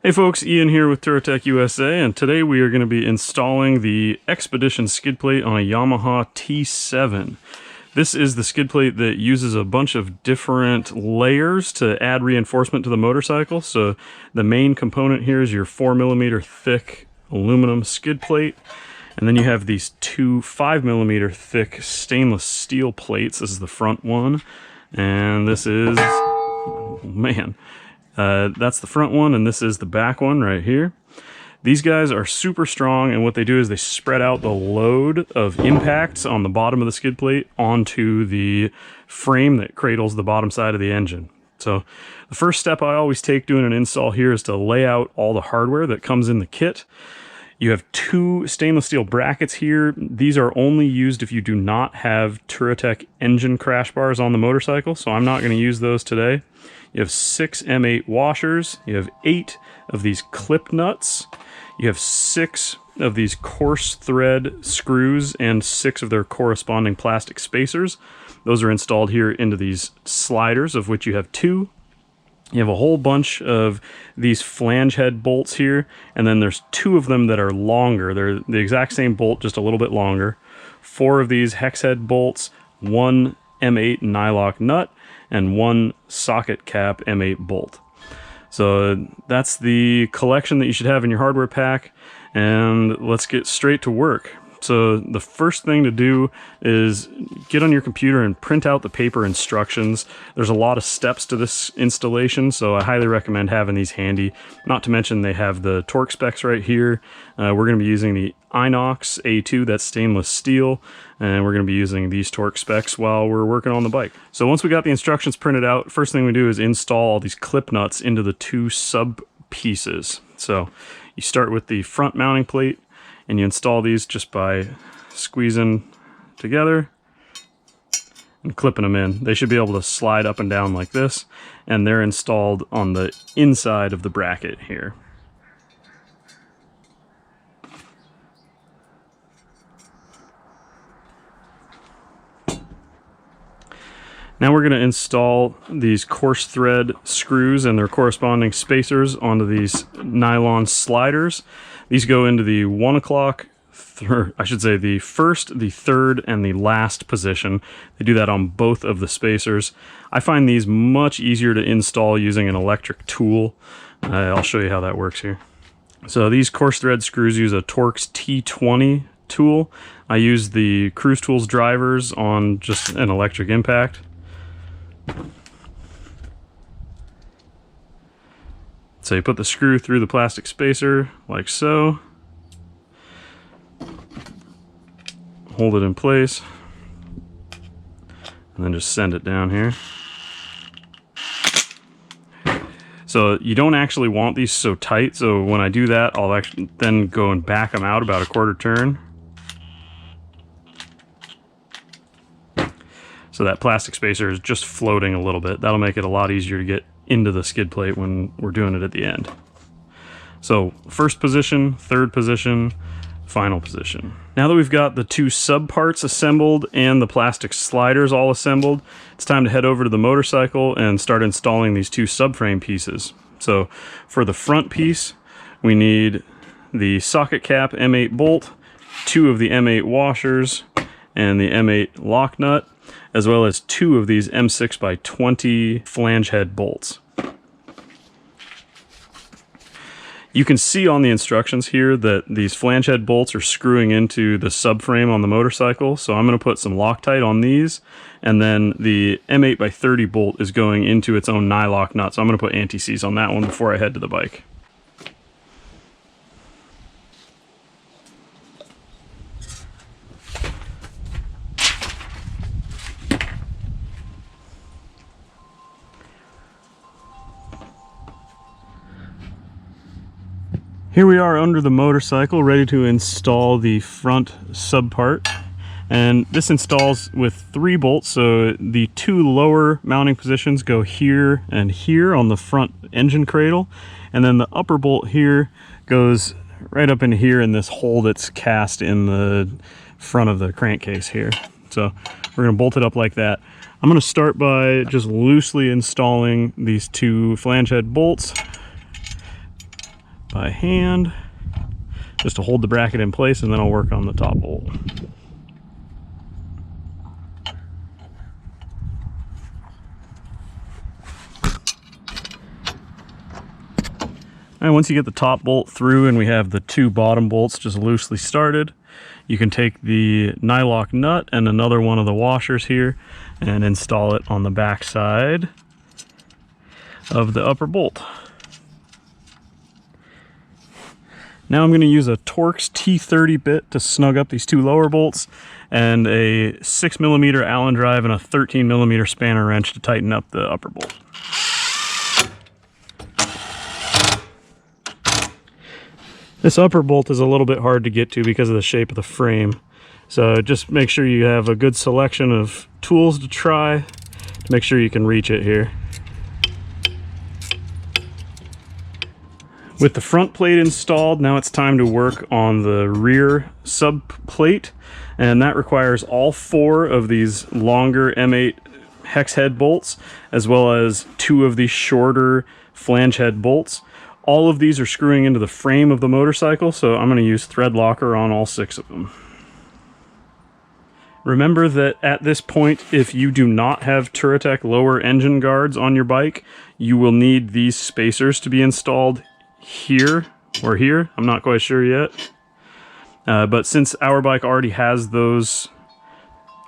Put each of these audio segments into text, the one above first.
Hey folks, Ian here with Touratech USA, and today we are going to be installing the Expedition Skid Plate on a Yamaha T7. This is the skid plate that uses a bunch of different layers to add reinforcement to the motorcycle. So the main component here is your 4mm thick aluminum skid plate, and then you have these two 5mm thick stainless steel plates. This is the front one, and this is, oh man, that's the front one, and this is the back one right here. These guys are super strong, and what they do is they spread out the load of impacts on the bottom of the skid plate onto the frame that cradles the bottom side of the engine. So the first step I always take doing an install here is to lay out all the hardware that comes in the kit. You have two stainless steel brackets here. These are only used if you do not have Touratech engine crash bars on the motorcycle, so I'm not going to use those today. You have 6 M8 washers. You have 8 of these clip nuts. You have 6 of these coarse thread screws and 6 of their corresponding plastic spacers. Those are installed here into these sliders, of which you have 2. You have a whole bunch of these flange head bolts here, and then there's 2 of them that are longer. They're the exact same bolt, just a little bit longer. 4 of these hex head bolts, 1 M8 nylock nut, and 1 socket cap M8 bolt. So that's the collection that you should have in your hardware pack, and let's get straight to work. So the first thing to do is get on your computer and print out the paper instructions. There's a lot of steps to this installation, so I highly recommend having these handy. Not to mention they have the torque specs right here. We're going to be using the Inox A2, that's stainless steel, and we're going to be using these torque specs while we're working on the bike. So once we got the instructions printed out, first thing we do is install all these clip nuts into the 2 sub pieces. So you start with the front mounting plate, and you install these just by squeezing together and clipping them in. They should be able to slide up and down like this, and they're installed on the inside of the bracket here. Now we're going to install these coarse thread screws and their corresponding spacers onto these nylon sliders. These go into the 1 o'clock, I should say the first, the third, and the last position. They do that on both of the spacers. I find these much easier to install using an electric tool. I'll show you how that works here. So these coarse thread screws use a Torx T20 tool. I use the Cruise Tools drivers on just an electric impact. So you put the screw through the plastic spacer like so, hold it in place, and then just send it down here. So you don't actually want these so tight, so when I do that, I'll actually then go and back them out about a quarter turn. So that plastic spacer is just floating a little bit. That'll make it a lot easier to get into the skid plate when we're doing it at the end. So first position, third position, final position. Now that we've got the 2 sub parts assembled and the plastic sliders all assembled, it's time to head over to the motorcycle and start installing these 2 subframe pieces. So for the front piece, we need the socket cap M8 bolt, 2 of the M8 washers, and the M8 lock nut, as well as 2 of these M6x20 flange head bolts. You can see on the instructions here that these flange head bolts are screwing into the subframe on the motorcycle, so I'm going to put some Loctite on these, and then the M8x30 bolt is going into its own nylock nut, so I'm going to put anti-seize on that one before I head to the bike. Here we are under the motorcycle, ready to install the front sub part. And this installs with 3 bolts, so the 2 lower mounting positions go here and here on the front engine cradle, and then the upper bolt here goes right up in here in this hole that's cast in the front of the crankcase here. So we're going to bolt it up like that. I'm going to start by just loosely installing these 2 flange head bolts. by hand just to hold the bracket in place, and then I'll work on the top bolt. And once you get the top bolt through and we have the two bottom bolts just loosely started, you can take the nylock nut and another one of the washers here and install it on the back side of the upper bolt. Now I'm going to use a Torx T30 bit to snug up these two lower bolts, and a 6mm Allen drive and a 13mm spanner wrench to tighten up the upper bolt. This upper bolt is a little bit hard to get to because of the shape of the frame. So just make sure you have a good selection of tools to try to make sure you can reach it here. With the front plate installed, now it's time to work on the rear sub plate, and that requires all 4 of these longer M8 hex head bolts, as well as 2 of these shorter flange head bolts. All of these are screwing into the frame of the motorcycle, so I'm going to use thread locker on all 6 of them. Remember that at this point, if you do not have Touratech lower engine guards on your bike, you will need these spacers to be installed here or here. I'm not quite sure yet. But since our bike already has those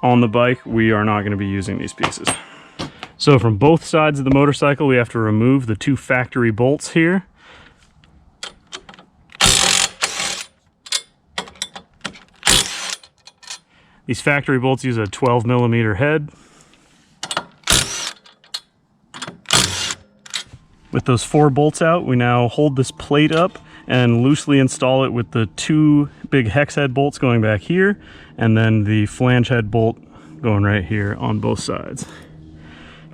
on the bike, we are not going to be using these pieces. So from both sides of the motorcycle, we have to remove the 2 factory bolts here. These factory bolts use a 12mm head. With those 4 bolts out, we now hold this plate up and loosely install it with the 2 big hex head bolts going back here, and then the flange head bolt going right here on both sides.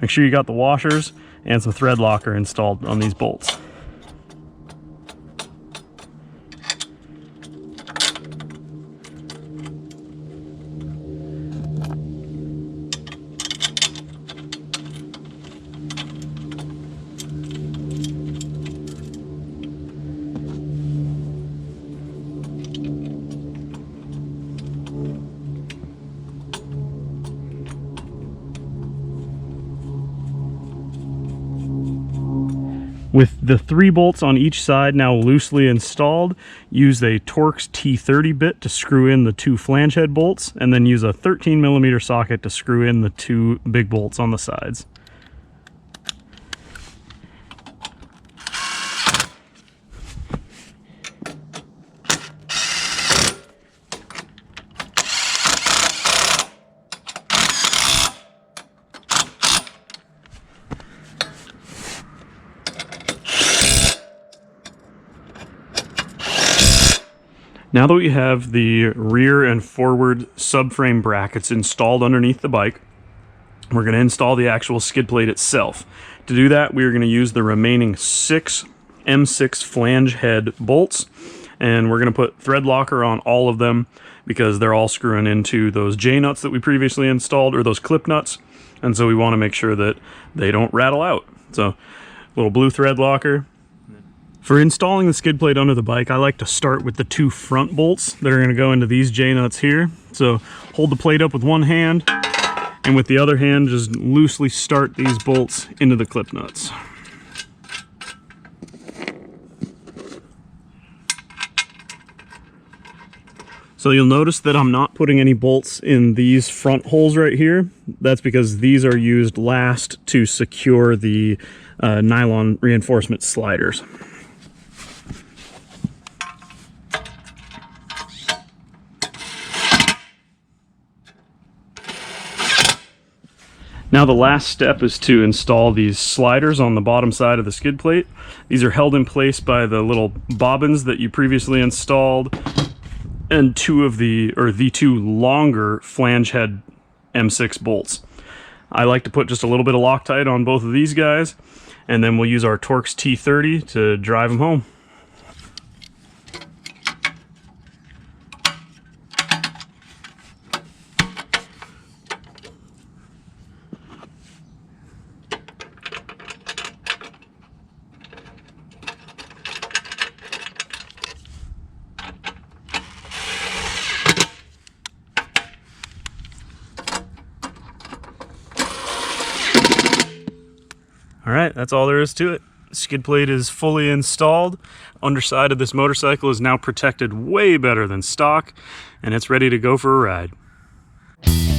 Make sure you got the washers and some thread locker installed on these bolts. With the 3 bolts on each side now loosely installed, use a Torx T30 bit to screw in the 2 flange head bolts, and then use a 13mm socket to screw in the 2 big bolts on the sides. Now that we have the rear and forward subframe brackets installed underneath the bike, we're going to install the actual skid plate itself. To do that, we are going to use the remaining 6 M6 flange head bolts, and we're going to put thread locker on all of them because they're all screwing into those J-nuts that we previously installed, or those clip nuts, and so we want to make sure that they don't rattle out. So, little blue thread locker. For installing the skid plate under the bike, I like to start with the 2 front bolts that are going to go into these J-nuts here. So hold the plate up with one hand, and with the other hand just loosely start these bolts into the clip nuts. So you'll notice that I'm not putting any bolts in these front holes right here. That's because these are used last to secure the nylon reinforcement sliders. Now the last step is to install these sliders on the bottom side of the skid plate. These are held in place by the little bobbins that you previously installed, and the 2 longer flange head M6 bolts. I like to put just a little bit of Loctite on both of these guys, and then we'll use our Torx T30 to drive them home. All right, that's all there is to it. Skid plate is fully installed. Underside of this motorcycle is now protected way better than stock, and it's ready to go for a ride.